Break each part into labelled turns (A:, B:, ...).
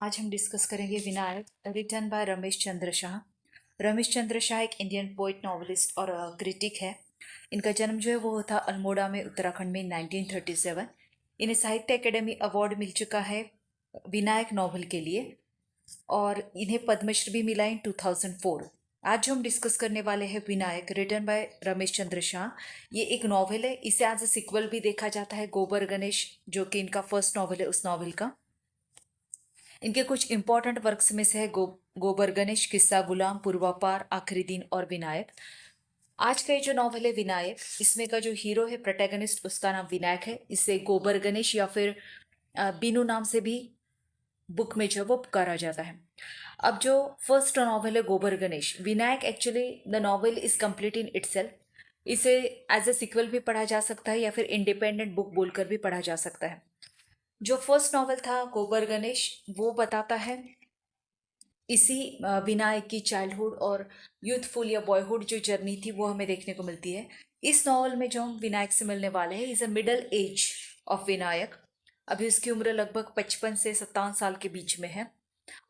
A: आज हम डिस्कस करेंगे विनायक, रिटन बाय रमेश चंद्र शाह। रमेश चंद्र शाह एक इंडियन पोइट, नॉवलिस्ट और क्रिटिक है। इनका जन्म जो है वो था अल्मोड़ा में, उत्तराखंड में 1937। इन्हें साहित्य अकेडमी अवार्ड मिल चुका है विनायक नॉवल के लिए, और इन्हें पद्मश्री भी मिला इन 2004। आज जो हम डिस्कस करने वाले हैं विनायक, रिटन बाय रमेश चंद्र शाह, ये एक नॉवल है। इसे एज अ सिक्वल भी देखा जाता है, गोबर गणेश, जो कि इनका फर्स्ट नॉवल है, उस नॉवल का। इनके कुछ इंपॉर्टेंट वर्क्स में से है गोबर गणेश, किस्सा गुलाम, पूर्वापार, आखिरी दिन और विनायक। आज का ये जो नॉवल है विनायक, इसमें का जो हीरो है, प्रोटैगनिस्ट, उसका नाम विनायक है। इसे गोबर गणेश या फिर बीनू नाम से भी बुक में जो है वो पुकारा जाता है। अब जो फर्स्ट नॉवल है गोबर Ganesh, Vinayak, actually the novel is complete in itself. इसे एज ए सिक्वल भी पढ़ा जा सकता है या फिर इंडिपेंडेंट बुक बोलकर भी पढ़ा जा सकता है। जो फर्स्ट नॉवल था गोबर गणेश, वो बताता है इसी विनायक की चाइल्डहुड और यूथफुल या बॉयहुड जो जर्नी थी, वो हमें देखने को मिलती है। इस नॉवल में जो हम विनायक से मिलने वाले हैं, is a middle age of Vinayak. अभी उसकी उम्र लगभग 55 से 57 साल के बीच में है,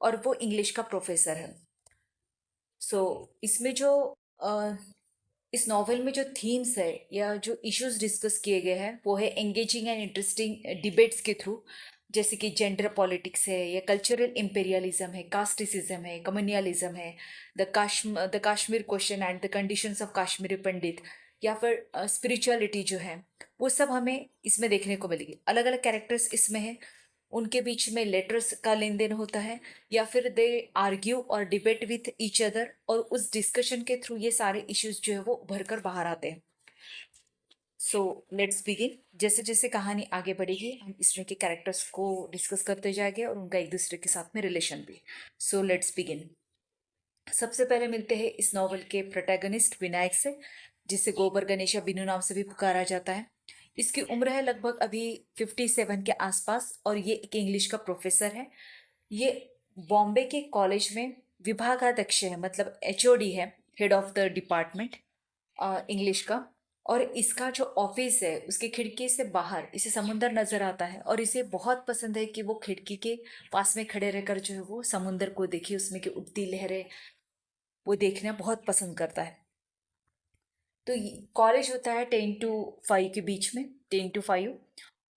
A: और वो इंग्लिश का प्रोफेसर है। इसमें जो इस नॉवेल में जो थीम्स है या जो इश्यूज डिस्कस किए गए हैं, वो है एंगेजिंग एंड इंटरेस्टिंग डिबेट्स के थ्रू, जैसे कि जेंडर पॉलिटिक्स है, या कल्चरल इंपेरियलिज्म है, कास्टिसिज्म है, कम्युनियलिज्म है, the Kashmir question and the conditions of Kashmiri Pandit, या फिर स्पिरिचुअलिटी जो है, वो सब हमें इसमें देखने को मिलेगी। अलग अलग कैरेक्टर्स इसमें हैं, उनके बीच में लेटर्स का लेन देन होता है, या फिर दे आर्ग्यू और डिबेट विथ ईच अदर, और उस डिस्कशन के थ्रू ये सारे इश्यूज जो है वो उभर कर बाहर आते हैं। So let's begin. जैसे जैसे कहानी आगे बढ़ेगी, हम इसमें के कैरेक्टर्स को डिस्कस करते जाएंगे और उनका एक दूसरे के साथ में रिलेशन भी। So let's begin. सबसे पहले मिलते हैं इस नॉवल के प्रोटैगनिस्ट विनायक से, जिसे गोबर गणेश या बिनू नाम से भी पुकारा जाता है। इसकी उम्र है लगभग अभी 57 के आसपास, और ये एक इंग्लिश का प्रोफेसर है। ये बॉम्बे के कॉलेज में विभागाध्यक्ष है, मतलब एचओडी है, head of the department English का। और इसका जो ऑफिस है, उसकी खिड़की से बाहर इसे समुंदर नजर आता है, और इसे बहुत पसंद है कि वो खिड़की के पास में खड़े रहकर जो है वो समुंदर को देखे, उसमें की उठती लहरें वो देखना बहुत पसंद करता है। तो कॉलेज होता है 10 to 5 के बीच में, 10 to 5।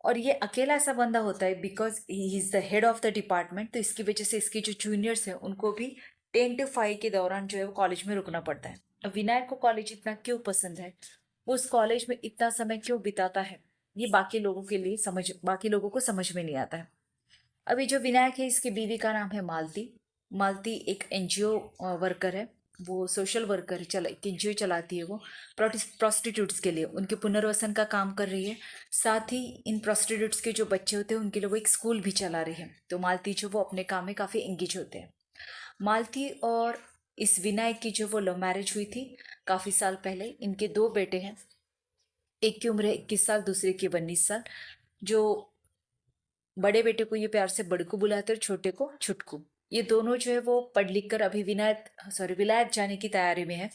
A: और ये अकेला ऐसा बंदा होता है because he is the head of the department, तो इसकी वजह से इसके जो जूनियर्स हैं उनको भी 10 to 5 के दौरान जो है वो कॉलेज में रुकना पड़ता है। अब विनायक को कॉलेज इतना क्यों पसंद है, वो उस कॉलेज में इतना समय क्यों बिताता है, ये बाकी लोगों को समझ में नहीं आता है। अभी जो विनायक है, इसकी बीवी का नाम है मालती। मालती एक एनजीओ वर्कर है, वो सोशल वर्कर चला, एक एनजीओ चलाती है। वो प्रोस्टिट्यूट्स के लिए उनके पुनर्वसन का काम कर रही है। साथ ही इन प्रोस्टिट्यूट्स के जो बच्चे होते हैं उनके लिए वो एक स्कूल भी चला रही है। तो मालती जो वो अपने काम में काफ़ी एंगेज होते हैं। मालती और इस विनायक की जो वो लव मैरिज हुई थी काफ़ी साल पहले। इनके 2 बेटे हैं, एक की उम्र है 21 साल, दूसरे की 19 साल। जो बड़े बेटे को ये प्यार से बड़कू बुलाते हैं और छोटे को छुटकू। ये दोनों जो है वो पढ़ लिख कर अभी विलायत जाने की तैयारी में है।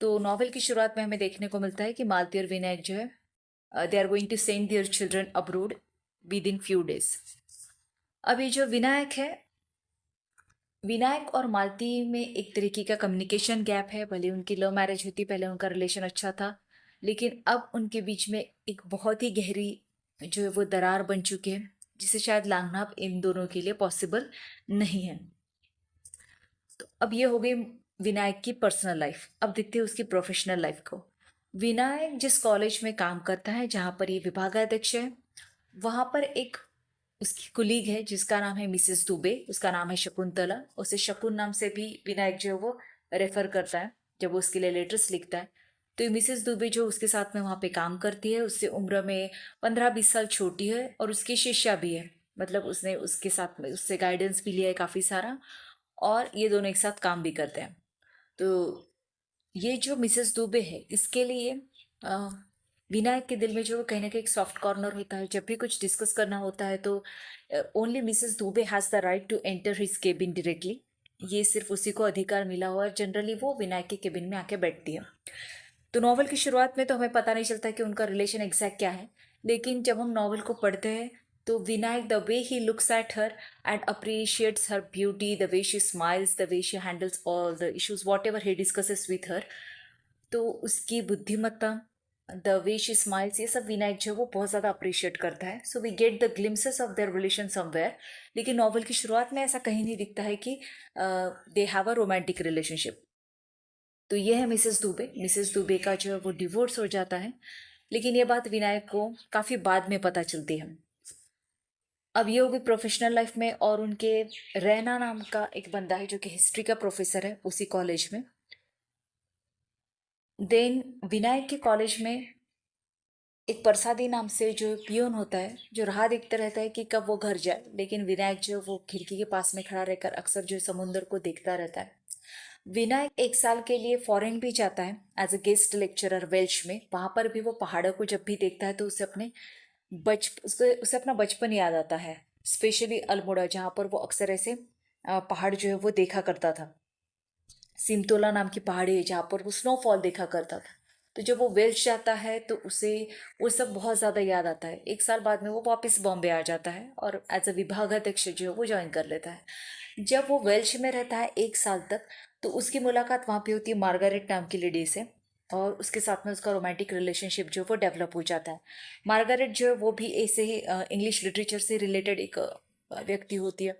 A: तो नॉवल की शुरुआत में हमें देखने को मिलता है कि मालती और विनायक जो है, they are going to send their children abroad within few days. अभी जो विनायक और मालती में एक तरीके का कम्युनिकेशन गैप है। भले उनकी लव मैरिज हुई थी, पहले उनका रिलेशन अच्छा था, लेकिन अब उनके बीच में एक बहुत ही गहरी जो है वो दरार बन चुकी है, जिसे शायद लांघना अब इन दोनों के लिए पॉसिबल नहीं है। तो अब ये हो गई विनायक की पर्सनल लाइफ। अब देखते हैं उसकी प्रोफेशनल लाइफ को। विनायक जिस कॉलेज में काम करता है, जहाँ पर ये विभागाध्यक्ष है, वहाँ पर एक उसकी कुलीग है जिसका नाम है मिसेस दुबे। उसका नाम है शकुंतला। उसे शकुन नाम से भी विनायक जो है वो रेफर करता है जब वो उसके लिए लेटर्स लिखता है। तो ये मिसेस दुबे जो उसके साथ में वहाँ पे काम करती है, उससे उम्र में 15-20 साल छोटी है, और उसकी शिष्या भी है। मतलब उसने उसके साथ में उससे गाइडेंस भी लिया है काफ़ी सारा, और ये दोनों एक साथ काम भी करते हैं। तो ये जो मिसेस दुबे है, इसके लिए अ, विनायक के दिल में जो कहीं ना कहीं एक सॉफ्ट कॉर्नर होता है। जब भी कुछ डिस्कस करना होता है तो only Mrs Dubey has the right to enter his cabin directly. ये सिर्फ उसी को अधिकार मिला हुआ है। जनरली वो विनायक के केबिन में आके बैठती है। तो नॉवल की शुरुआत में तो हमें पता नहीं चलता कि उनका रिलेशन एग्जैक्ट क्या है, लेकिन जब हम नॉवल को पढ़ते हैं तो Vinayak, the way he looks at her and appreciates her beauty, the way she smiles, the way she handles all the issues what ever he discusses with her, तो उसकी बुद्धिमत्ता, द वे शी स्माइल्स, ये सब विनायक जो है वो बहुत ज़्यादा अप्रिशिएट करता है. So we get the glimpses of their relation somewhere. लेकिन नॉवल की शुरुआत में ऐसा कहीं नहीं दिखता है कि they have a romantic relationship. तो ये है मिसेस दुबे. मिसेस दुबे का जो है वो डिवोर्स हो जाता है, लेकिन ये बात विनायक को काफ़ी बाद में पता चलती है. अब ये होगी प्रोफेशनल लाइफ में. और उनके रैना नाम का एक बंदा है जो कि हिस्ट्री का प्रोफेसर है उसी कॉलेज में. देन विनायक के कॉलेज में एक प्रसादी नाम से जो पियोन होता है, जो राह देखता रहता है कि कब वो घर जाए, लेकिन विनायक जो वो खिड़की के पास में खड़ा रहकर अक्सर जो समुद्र को देखता रहता है. विनायक 1 साल के लिए फॉरेन भी जाता है as a guest lecturer Welsh में. वहां पर भी वो पहाड़ों को जब भी देखता है तो उसे अपना बचपन याद आता है, स्पेशली अल्मोड़ा, जहाँ पर वो अक्सर ऐसे पहाड़ जो है वो देखा करता था. सिमतोला नाम की पहाड़ी है जहाँ पर वो स्नोफॉल देखा करता था. तो जब वो वेल्स जाता है तो उसे वो सब बहुत ज़्यादा याद आता है. 1 साल बाद में वो वापस बॉम्बे आ जाता है और एज अ विभागाध्यक्ष जो है वो ज्वाइन कर लेता है. जब वो वेल्श में रहता है 1 साल तक, तो उसकी मुलाकात वहाँ पे होती है मार्गारेट नाम की लेडी से, और उसके साथ में उसका रोमांटिक रिलेशनशिप जो है वो डेवलप हो जाता है. मार्गारेट जो है वो भी ऐसे ही इंग्लिश लिटरेचर से रिलेटेड एक व्यक्ति होती है.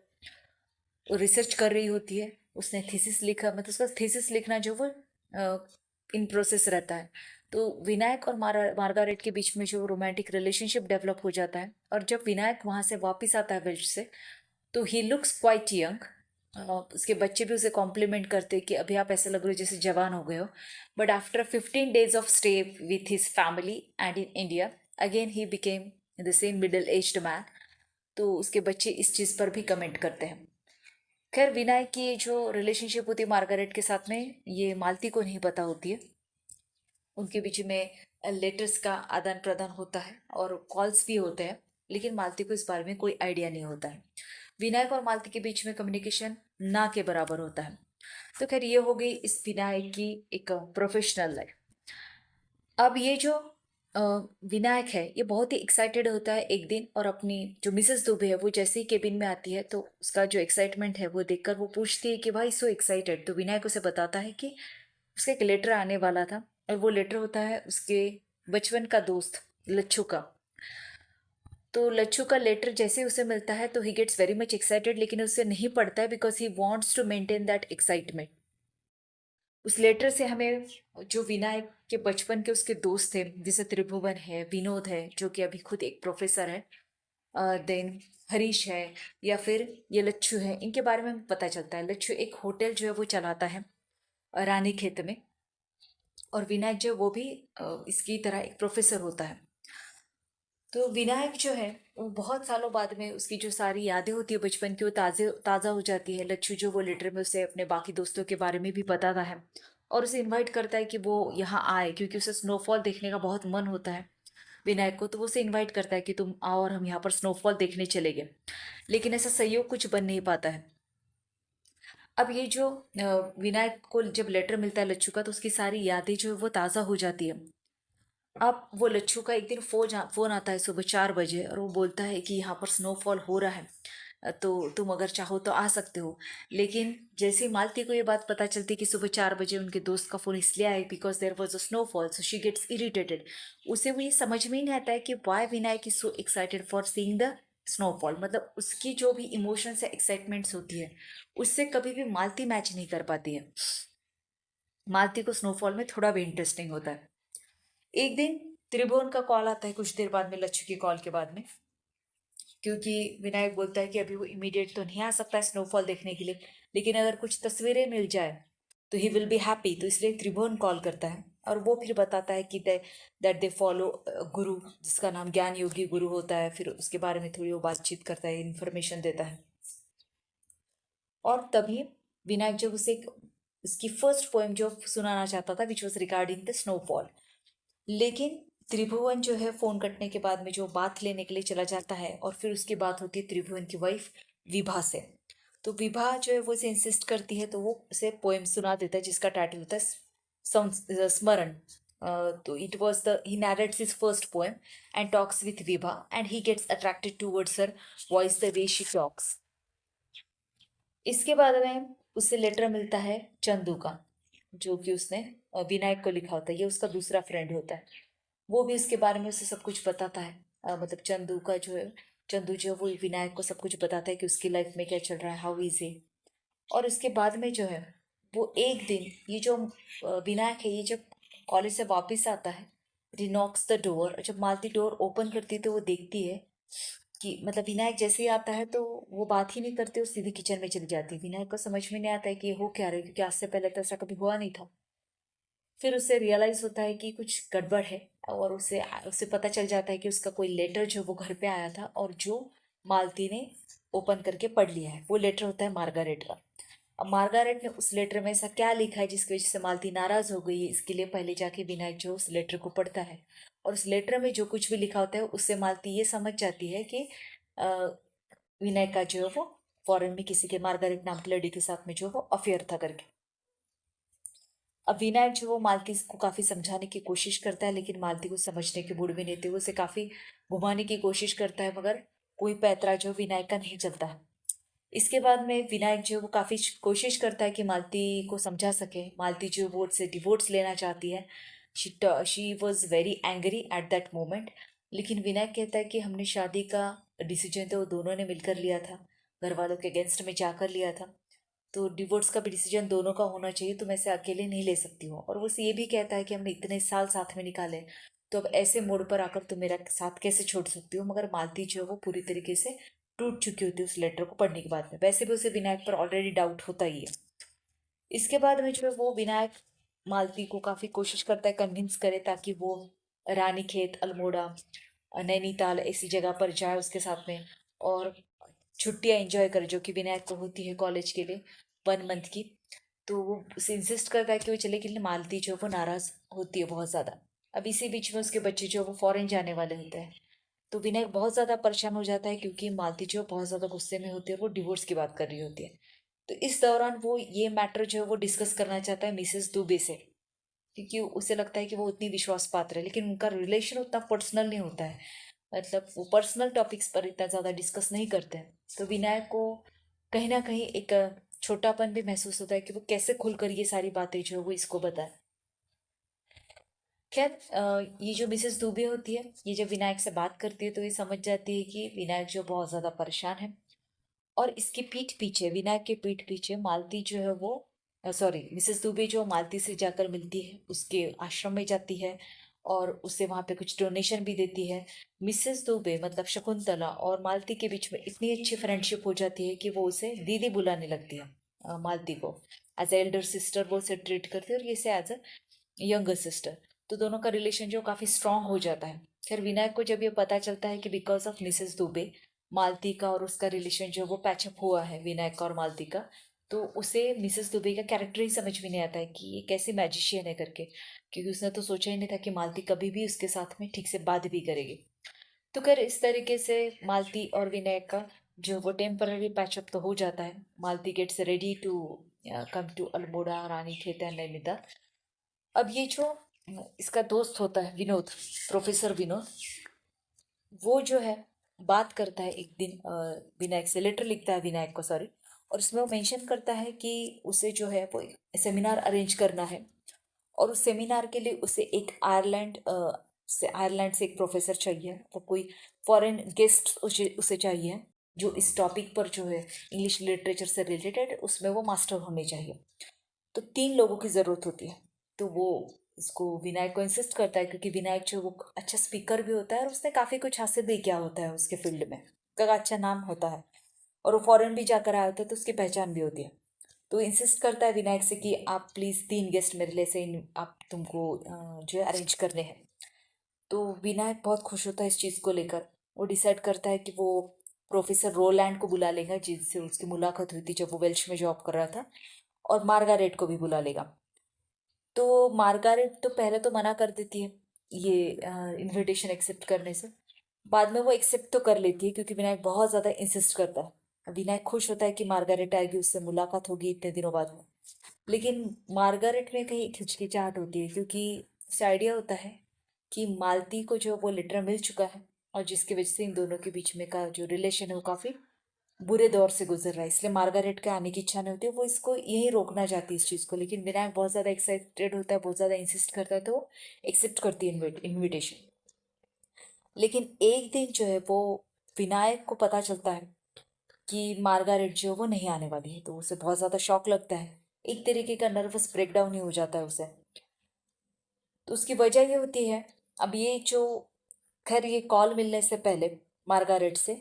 A: वो रिसर्च कर रही होती है. उसने थीसिस लिखा, मतलब उसका थीसिस लिखना जो वो इन प्रोसेस रहता है. तो विनायक और मार्गारेट के बीच में जो रोमांटिक रिलेशनशिप डेवलप हो जाता है. और जब विनायक वहाँ से वापस आता है वेल्श से, तो ही लुक्स क्वाइट यंग. उसके बच्चे भी उसे कॉम्प्लीमेंट करते कि अभी आप ऐसे लग रहे हो जैसे जवान हो गए हो. But after 15 days of stay with his family and in India, again he became the same middle aged man. तो उसके बच्चे इस चीज़ पर भी कमेंट करते हैं. खैर, विनायक की जो रिलेशनशिप होती है मार्गारेट के साथ में, ये मालती को नहीं पता होती है. उनके बीच में लेटर्स का आदान प्रदान होता है और कॉल्स भी होते हैं, लेकिन मालती को इस बारे में कोई आइडिया नहीं होता है. विनायक और मालती के बीच में कम्युनिकेशन ना के बराबर होता है. तो खैर, ये हो गई इस विनायक की एक प्रोफेशनल लाइफ. अब ये जो अ, विनायक है, ये बहुत ही एक्साइटेड होता है एक दिन, और अपनी जो मिसेस दुबे है वो जैसे ही केबिन में आती है तो उसका जो एक्साइटमेंट है वो देखकर वो पूछती है कि भाई सो एक्साइटेड. तो विनायक उसे बताता है कि उसका एक लेटर आने वाला था, और वो लेटर होता है उसके बचपन का दोस्त लच्छू का. तो लच्छू का लेटर जैसे ही उसे मिलता है तो ही गेट्स वेरी मच एक्साइटेड, लेकिन उसे नहीं पढ़ता है because he wants to maintain that excitement. उस लेटर से हमें जो विनायक के बचपन के उसके दोस्त थे, जैसे त्रिभुवन है, विनोद है जो कि अभी खुद एक प्रोफेसर है, देन हरीश है, या फिर ये लच्छू है, इनके बारे में हमें पता चलता है. लच्छू एक होटल जो है वो चलाता है रानी खेत में, और विनायक जो है वो भी इसकी तरह एक प्रोफेसर होता है. तो विनायक जो है वो बहुत सालों बाद में उसकी जो सारी यादें होती है बचपन की वो ताज़ा हो जाती है. लच्छू जो वो लेटर में उसे अपने बाकी दोस्तों के बारे में भी बताता है, और उसे इनवाइट करता है कि वो यहाँ आए, क्योंकि उसे स्नोफॉल देखने का बहुत मन होता है विनायक को. तो वो उसे इनवाइट करता है कि तुम आओ और हम यहाँ पर स्नोफॉल देखने चले गए. लेकिन ऐसा सहयोग कुछ बन नहीं पाता है. अब ये जो विनायक को जब लेटर मिलता है लच्छू का, तो उसकी सारी यादें जो है वो ताज़ा हो जाती है. अब वो लच्छू का एक दिन फोन आता है सुबह 4 बजे, और वो बोलता है कि यहाँ पर स्नोफॉल हो रहा है, तो तुम अगर चाहो तो आ सकते हो. लेकिन जैसे ही मालती को ये बात पता चलती है कि सुबह 4 बजे उनके दोस्त का फ़ोन इसलिए आया because there was a snowfall, so she gets irritated. उसे वो ये समझ में ही नहीं आता है कि why Vinayak is so excited for seeing the snowfall. मतलब उसकी जो भी इमोशंस है, एक्साइटमेंट्स होती है, उससे कभी भी मालती मैच नहीं कर पाती है. मालती को स्नोफॉल में थोड़ा भी इंटरेस्टिंग होता है. एक दिन त्रिभुवन का कॉल आता है कुछ देर बाद में, लच्छू की कॉल के बाद में, क्योंकि विनायक बोलता है कि अभी वो इमीडिएट तो नहीं आ सकता है स्नोफॉल देखने के लिए, लेकिन अगर कुछ तस्वीरें मिल जाए तो ही विल बी हैप्पी. तो इसलिए त्रिभुवन कॉल करता है, और वो फिर बताता है कि दैट दे फॉलो गुरु, जिसका नाम ज्ञान योगी गुरु होता है. फिर उसके बारे में थोड़ी वो बातचीत करता है, इन्फॉर्मेशन देता है. और तभी विनायक जब उसे उसकी फर्स्ट पोएम जो सुनाना चाहता था, which was regarding the snowfall. लेकिन त्रिभुवन जो है फोन कटने के बाद में जो बात लेने के लिए चला जाता है, और फिर उसकी बात होती है त्रिभुवन की वाइफ विभा से. तो विभा जो है वो उसे इंसिस्ट करती है, तो वो उसे पोएम सुना देता है जिसका टाइटल होता है स्मरण. तो it was the he narrates his first poem and talks with Vibha and he gets attracted towards her voice, the way she talks. इसके बाद में उसे लेटर मिलता है चंदू का, जो कि उसने विनायक को लिखा होता है। ये उसका दूसरा फ्रेंड होता है। वो भी उसके बारे में उसे सब कुछ बताता है। मतलब चंदू का जो है, चंदू जो है वो विनायक को सब कुछ बताता है कि उसकी लाइफ में क्या चल रहा है, हाउ इज ही। और उसके बाद में जो है वो एक दिन ये जो विनायक है, ये जब कॉलेज से वापस आता है, ही नॉक्स द डोर। जब मालती डोर ओपन करती है तो वो देखती है कि मतलब विनायक जैसे ही आता है तो वो बात ही नहीं करती, वो सीधे किचन में चली जाती है। विनायक को समझ में नहीं आता है कि ये हो क्या रहा है, क्योंकि आज से पहले तो ऐसा कभी हुआ नहीं था। फिर उसे रियलाइज होता है कि कुछ गड़बड़ है, और उसे उसे पता चल जाता है कि उसका कोई लेटर जो वो घर पे आया था और जो मालती ने ओपन करके पढ़ लिया है, वो लेटर होता है मार्गारेट का। अब मार्गारेट ने उस लेटर में ऐसा क्या लिखा है जिसकी वजह से मालती नाराज हो गई है, इसके लिए पहले जाके विनायक जो उस लेटर को पढ़ता है। और उस लेटर में जो कुछ भी लिखा होता है उससे मालती ये समझ जाती है कि अ, विनायक का जो है वो फॉरेन में किसी के, मार्गारेट नाम की लड़की के साथ में जो वो अफेयर था करके। अब विनायक जो वो मालती को काफी समझाने की कोशिश करता है, लेकिन मालती को समझने के मूड में नहीं थी। वो उसे काफी घुमाने की कोशिश करता है, मगर कोई पैतरा जो विनायक का नहीं चलता है। इसके बाद में विनायक जो वो काफी कोशिश करता है कि मालती को समझा सके। मालती जो वो से डिवोर्स लेना चाहती है। She was very angry at that moment. लेकिन विनायक कहता है कि हमने शादी का डिसीजन तो दोनों ने मिलकर लिया था, घर वालों के अगेंस्ट में जाकर लिया था, तो डिवोर्स का भी डिसीजन दोनों का होना चाहिए, तो मैं इसे अकेले नहीं ले सकती हूँ। और वो ये भी कहता है कि हमने इतने साल साथ में निकाले, तो अब ऐसे मोड़ पर आकर तुम मेरा साथ कैसे छोड़ सकती हो। मगर मालती जो है वो पूरी तरीके से टूट चुकी होती है उस लेटर को पढ़ने के बाद में। वैसे भी उसे विनायक पर ऑलरेडी डाउट होता ही है। इसके बाद में जो है वो विनायक मालती को काफी कोशिश करता है कन्विंस करे, ताकि वो रानीखेत, अल्मोड़ा, नैनीताल ऐसी जगह पर जाए उसके साथ में, और छुट्टियां एंजॉय करे जो कि विनायक को होती है कॉलेज के लिए 1 मंथ की। तो वो उसे इंसिस्ट करता है कि वो चले, कि मालती जो है वो नाराज होती है बहुत ज्यादा। अब इसी बीच में उसके बच्चे जो है वो फॉरेन जाने वाले होते हैं। तो विनायक बहुत ज्यादा परेशान हो जाता है, क्योंकि मालती जो है बहुत ज्यादा गुस्से में होती है और वो डिवोर्स की बात कर रही होती है। तो इस दौरान वो ये मैटर जो है वो डिस्कस करना चाहता है मिसेस दुबे से, क्योंकि उसे लगता है कि वो उतनी विश्वास पात्र है, लेकिन उनका रिलेशन उतना पर्सनल नहीं होता है। मतलब वो पर्सनल टॉपिक्स पर इतना ज़्यादा डिस्कस नहीं करते हैं। तो विनायक को कहीं ना कहीं एक छोटापन भी महसूस होता है कि वो कैसे खुलकर ये सारी बातें जो है वो इसको बताए। खैर, ये जो मिसेस दुबे होती है, ये जब विनायक से बात करती है तो ये समझ जाती है कि विनायक जो बहुत ज़्यादा परेशान है। और इसके पीठ पीछे, विनायक के पीठ पीछे मालती जो है वो, सॉरी, मिसेस दुबे जो मालती से जाकर मिलती है, उसके आश्रम में जाती है और उसे वहां पे कुछ डोनेशन भी देती है। मिसेस दुबे मतलब शकुंतला और मालती के बीच में इतनी अच्छी फ्रेंडशिप हो जाती है कि वो उसे दीदी बुलाने लगती है। मालती को एज ए एल्डर सिस्टर वो उसे ट्रीट करती है, और ये इसे एज अ यंगर सिस्टर। तो दोनों का रिलेशन जो काफी स्ट्रांग हो जाता है। खैर, विनायक को जब ये पता चलता है कि बिकॉज ऑफ मिसेस दुबे मालती का और उसका रिलेशन जो वो पैचअप हुआ है, विनायक का और मालती का, तो उसे मिसेस दुबे का कैरेक्टर ही समझ में नहीं आता है कि ये कैसे मैजिशियन है करके, क्योंकि उसने तो सोचा ही नहीं था कि मालती कभी भी उसके साथ में ठीक से बात भी करेगी। तो खैर, इस तरीके से मालती और विनायक का जो वो टेम्पररी पैचअप तो हो जाता है। Malti gets ready to come to Almora, Ranikhet and Nainital. अब ये जो इसका दोस्त होता है विनोद, प्रोफेसर विनोद, वो जो है बात करता है एक दिन विनायक से, लेटर लिखता है विनायक को, सॉरी। और उसमें वो मेंशन करता है कि उसे जो है वो सेमिनार अरेंज करना है, और उस सेमिनार के लिए उसे एक आयरलैंड से एक प्रोफेसर चाहिए, तो कोई फॉरेन गेस्ट उसे चाहिए जो इस टॉपिक पर जो है इंग्लिश लिटरेचर से रिलेटेड उसमें वो मास्टर होने चाहिए। तो 3 लोगों की ज़रूरत होती है। तो वो इसको विनायक को इंसिस्ट करता है, क्योंकि विनायक जो वो अच्छा स्पीकर भी होता है और उसने काफ़ी कुछ हासिल भी किया होता है उसके फील्ड में, उसका अच्छा नाम होता है, और वो फॉरेन भी जाकर आया होता है तो उसकी पहचान भी होती है। तो इंसिस्ट करता है विनायक से कि आप प्लीज़ 3 गेस्ट मेरे लिए से आप तुमको जो है अरेंज करने हैं। तो विनायक बहुत खुश होता है इस चीज़ को लेकर। वो डिसाइड करता है कि वो प्रोफेसर रोलैंड को बुला लेगा, जिससे उसकी मुलाकात हुई थी जब वो वेल्श में जॉब कर रहा था, और मार्गारेट को भी बुला लेगा। तो मार्गारेट तो पहले तो मना कर देती है ये इनविटेशन एक्सेप्ट करने से। बाद में वो एक्सेप्ट तो कर लेती है, क्योंकि विनायक बहुत ज़्यादा इंसिस्ट करता है। विनायक खुश होता है कि मार्गारेट आएगी, उससे मुलाकात होगी इतने दिनों बाद में। लेकिन मार्गारेट में कहीं हिचकिचाहट होती है, क्योंकि उसे आइडिया होता है कि मालती को जो वो लेटर मिल चुका है और जिसकी वजह से इन दोनों के बीच में का जो रिलेशन है वो काफ़ी बुरे दौर से गुजर रहा है, इसलिए मार्गारेट के आने की इच्छा नहीं होती है, वो इसको यही रोकना चाहती है इस चीज़ को। लेकिन विनायक बहुत ज़्यादा एक्साइटेड होता है, बहुत ज़्यादा इंसिस्ट करता है, तो वो एक्सेप्ट करती है इनविटेशन। लेकिन एक दिन जो है वो विनायक को पता चलता है कि मार्गारेट जो है वो नहीं आने वाली है, तो उसे बहुत ज़्यादा शॉक लगता है, एक तरीके का नर्वस ब्रेकडाउन ही हो जाता है उसे। तो उसकी वजह ये होती है, अब ये जो, खैर ये कॉल मिलने से पहले मार्गारेट से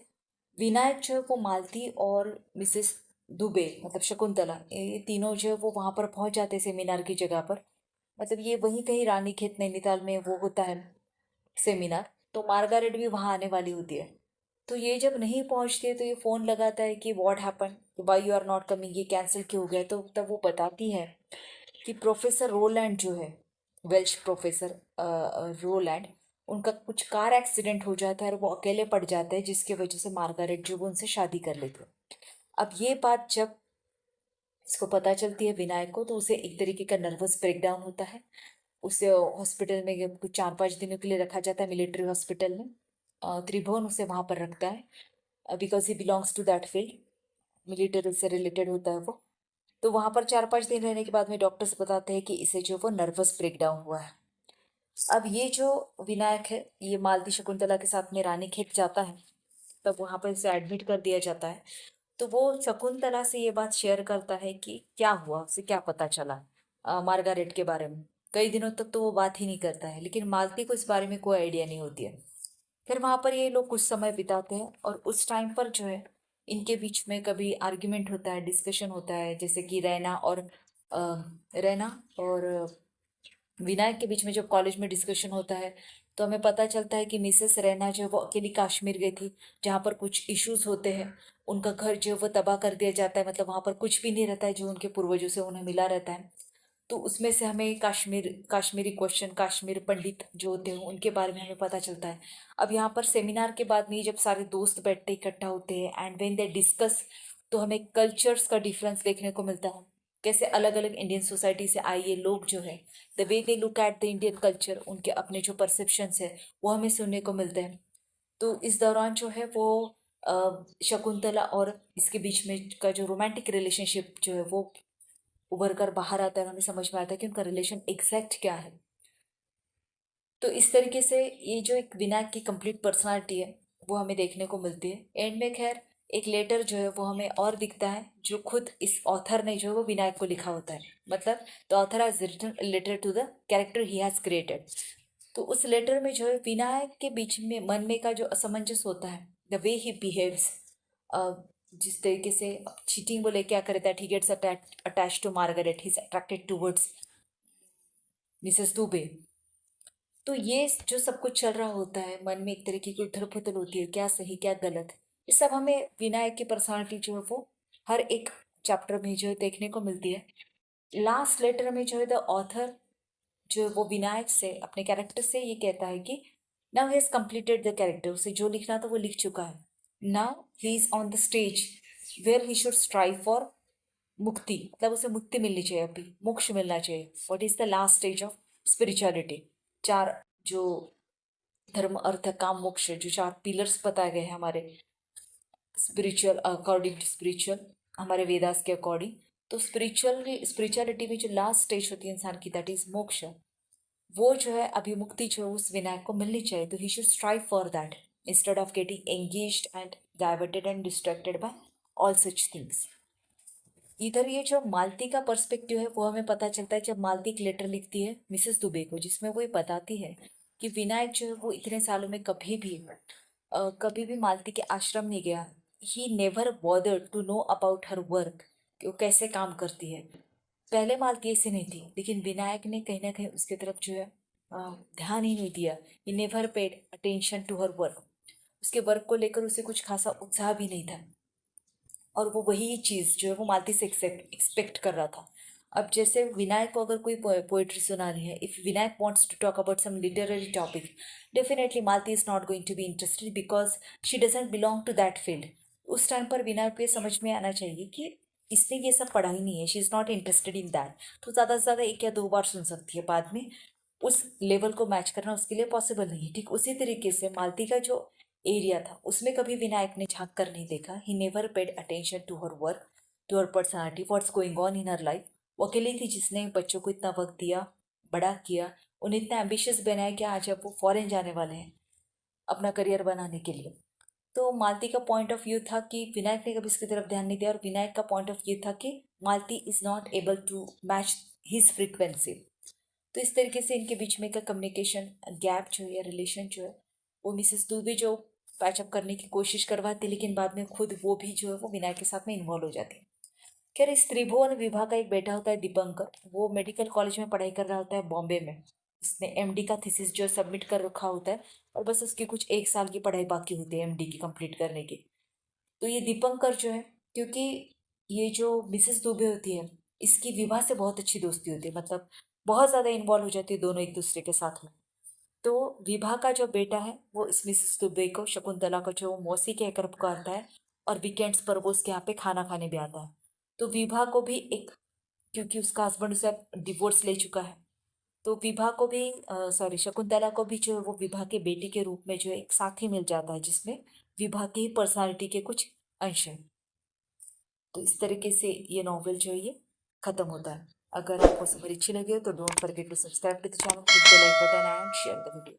A: विनायक जो है वो मालती और मिसेस दुबे मतलब शकुंतला, ये तीनों जो है वो वहाँ पर पहुँच जाते हैं सेमिनार की जगह पर। मतलब ये वहीं कहीं रानीखेत नैनीताल में वो होता है सेमिनार, तो मार्गारेट भी वहाँ आने वाली होती है। तो ये जब नहीं पहुँचती है तो ये फ़ोन लगाता है कि what happen, why you are not coming, ये कैंसिल क्यों हो गया। तो तब वो बताती है कि प्रोफेसर रोलैंड जो है, वेल्श प्रोफेसर रोलैंड, उनका कुछ कार एक्सीडेंट हो जाता है और वो अकेले पड़ जाते हैं, जिसकी वजह से मार्गारेट जो वो उनसे शादी कर लेते हैं। अब ये बात जब इसको पता चलती है विनायक को, तो उसे एक तरीके का नर्वस ब्रेकडाउन होता है। उसे हॉस्पिटल में कुछ 4-5 दिनों के लिए रखा जाता है, मिलिट्री हॉस्पिटल में। त्रिभुवन उसे वहाँ पर रखता है because he belongs to that field, military से रिलेटेड होता है वो। तो वहाँ पर 4-5 दिन रहने के बाद में डॉक्टर्स बताते हैं कि इसे जो वो नर्वस ब्रेकडाउन हुआ है। अब ये जो विनायक है ये मालती शकुंतला के साथ में रानीखेत जाता है, तब वहाँ पर इसे एडमिट कर दिया जाता है। तो वो शकुंतला से ये बात शेयर करता है कि क्या हुआ, उसे क्या पता चला मार्गारेट के बारे में। कई दिनों तक तो वो बात ही नहीं करता है, लेकिन मालती को इस बारे में कोई आइडिया नहीं होती है। फिर वहाँ पर ये लोग कुछ समय बिताते हैं और उस टाइम पर जो है इनके बीच में कभी आर्ग्यूमेंट होता है, डिस्कशन होता है, जैसे कि रैना और विनायक के बीच में जब कॉलेज में डिस्कशन होता है, तो हमें पता चलता है कि मिसेस रैना जो है वो अकेली कश्मीर गई थी, जहाँ पर कुछ इश्यूज होते हैं। उनका घर जो है वो तबाह कर दिया जाता है, मतलब वहाँ पर कुछ भी नहीं रहता है जो उनके पूर्वजों से उन्हें मिला रहता है। तो उसमें से हमें कश्मीरी क्वेश्चन, कश्मीर पंडित जो होते हैं उनके बारे में हमें पता चलता है। अब यहाँ पर सेमिनार के बाद में जब सारे दोस्त बैठते इकट्ठा होते हैं एंड व्हेन दे डिस्कस, तो हमें कल्चर्स का डिफरेंस देखने को मिलता है। कैसे अलग अलग इंडियन सोसाइटी से आए ये लोग जो है, the way they look at the Indian culture, उनके अपने जो परसेप्शंस है वो हमें सुनने को मिलते हैं। तो इस दौरान जो है वो शकुंतला और इसके बीच में का जो रोमांटिक रिलेशनशिप जो है वो उभर कर बाहर आता है, हमें समझ में आता है कि उनका रिलेशन एग्जैक्ट क्या है। तो इस तरीके से ये जो एक विनायक की कंप्लीट पर्सनालिटी है वो हमें देखने को मिलती है। एंड में खैर एक लेटर जो है वो हमें और दिखता है, जो खुद इस ऑथर ने जो है वो विनायक को लिखा होता है। मतलब the author has written letter to the character he has created. तो उस लेटर में जो है विनायक के बीच में मन में का जो असमंजस होता है, द वे ही बिहेव्स, जिस तरीके से चीटिंग को लेके क्या करता है, he gets attach to Margaret, he is attracted towards Mrs Dubey. तो ये जो सब कुछ चल रहा होता है मन में, एक तरीके की उथल पुथल होती है, क्या सही क्या गलत, ये सब हमें विनायक की पर्सनालिटी जो है वो हर एक चैप्टर में जो है देखने को मिलती है। लास्ट लेटर में जो है द ऑथर जो है वो विनायक से अपने कैरेक्टर से ये कहता है कि now he has completed the character, उसे जो लिखना था वो लिख चुका है। Now he is on the stage where he should strive for mukti, मतलब उसे मुक्ति मिलनी चाहिए, अभी मोक्ष मिलना चाहिए। What is the last stage of spirituality, चार जो धर्म अर्थ काम मोक्ष जो चार पिलर्स बताए गए हैं हमारे स्पिरिचुअल, अकॉर्डिंग टू स्पिरिचुअल, हमारे वेदास के अकॉर्डिंग। तो स्पिरिचुअलिटी में जो लास्ट स्टेज होती है इंसान की, दैट इज मोक्ष, वो जो है अभी मुक्ति जो है उस विनायक को मिलनी चाहिए। तो ही should strive for that instead of getting engaged and diverted and distracted by all such things. इधर ये जो मालती का पर्सपेक्टिव है वो हमें पता चलता है जब मालती एक लेटर लिखती है मिसेस दुबे को, जिसमें वो ये बताती है कि विनायक जो है वो इतने सालों में कभी भी मालती के आश्रम नहीं गया। He never bothered to know about her work, कि वो कैसे काम करती है। पहले मालती ऐसे नहीं थी, लेकिन विनायक ने कहीं ना कहीं उसकी तरफ जो है ध्यान ही नहीं दिया। He never paid attention to her work, उसके वर्क को लेकर उसे कुछ खासा उत्साह भी नहीं था। और वो वही चीज़ जो है वो मालती से एक्सपेक्ट कर रहा था। अब जैसे विनायक को अगर कोई पोएट्री सुनानी है, if Vinayak wants to talk about some literary topic, definitely Malti is not going to be interested because she doesn't belong to that field. उस टाइम पर विनायक को ये समझ में आना चाहिए कि इसने ये सब पढ़ा ही नहीं है, she is not interested in that. तो ज़्यादा से ज़्यादा एक या दो बार सुन सकती है बाद में। उस लेवल को मैच करना उसके लिए पॉसिबल नहीं है। ठीक उसी तरीके से मालती का जो एरिया था उसमें कभी विनायक ने झांक कर नहीं देखा। He never paid attention to her work, to her personality, what's going on in her life. वो अकेली थी जिसने बच्चों को इतना वक्त दिया, बड़ा किया, उन्हें इतना एम्बिशियस बनाया कि आज अब वो फॉरेन जाने वाले हैं अपना करियर बनाने के लिए। तो मालती का पॉइंट ऑफ व्यू था कि विनायक ने कभी इसकी तरफ ध्यान नहीं दिया, और विनायक का पॉइंट ऑफ व्यू था कि Malti is not able to match his frequency. तो इस तरीके से इनके बीच में का कम्युनिकेशन गैप जो है, रिलेशन जो है, वो मिसेस दुबे जो पैचअप करने की कोशिश करवाती, लेकिन बाद में खुद वो भी जो है वो विनायक के साथ में इन्वॉल्व हो जाती है। खैर, इस त्रिभुवन विभा का एक बेटा होता है दीपंकर। वो मेडिकल कॉलेज में पढ़ाई कर रहा होता है बॉम्बे में। उसने एमडी का थीसिस जो सबमिट कर रखा होता है, और बस उसकी कुछ 1 साल की पढ़ाई बाकी होती है एमडी की कंप्लीट करने की। तो ये दीपंकर जो है, क्योंकि ये जो मिसेस दुबे होती है इसकी विवाह से बहुत अच्छी दोस्ती होती है, मतलब बहुत ज़्यादा इन्वॉल्व हो जाती है दोनों एक दूसरे के साथ में। तो विभा का जो बेटा है वो इस मिसेस दुबे को, शकुंतला को जो मौसी कहकर पुकारता है, और वीकेंड्स पर वो उसके यहाँ पे खाना खाने भी आता है। तो विभा को भी एक, क्योंकि उसका हस्बैंड उसे डिवोर्स ले चुका है, तो विभा को भी, सॉरी, शकुंतला को भी जो है वो विभा के बेटी के रूप में जो है एक साथी मिल जाता है जिसमें विभा की पर्सनालिटी के कुछ अंश हैं। तो इस तरीके से ये नॉवेल जो है ये खत्म होता है। अगर आपको समरी अच्छी लगी हो तो don't forget to subscribe to the channel, hit the like button and share the video.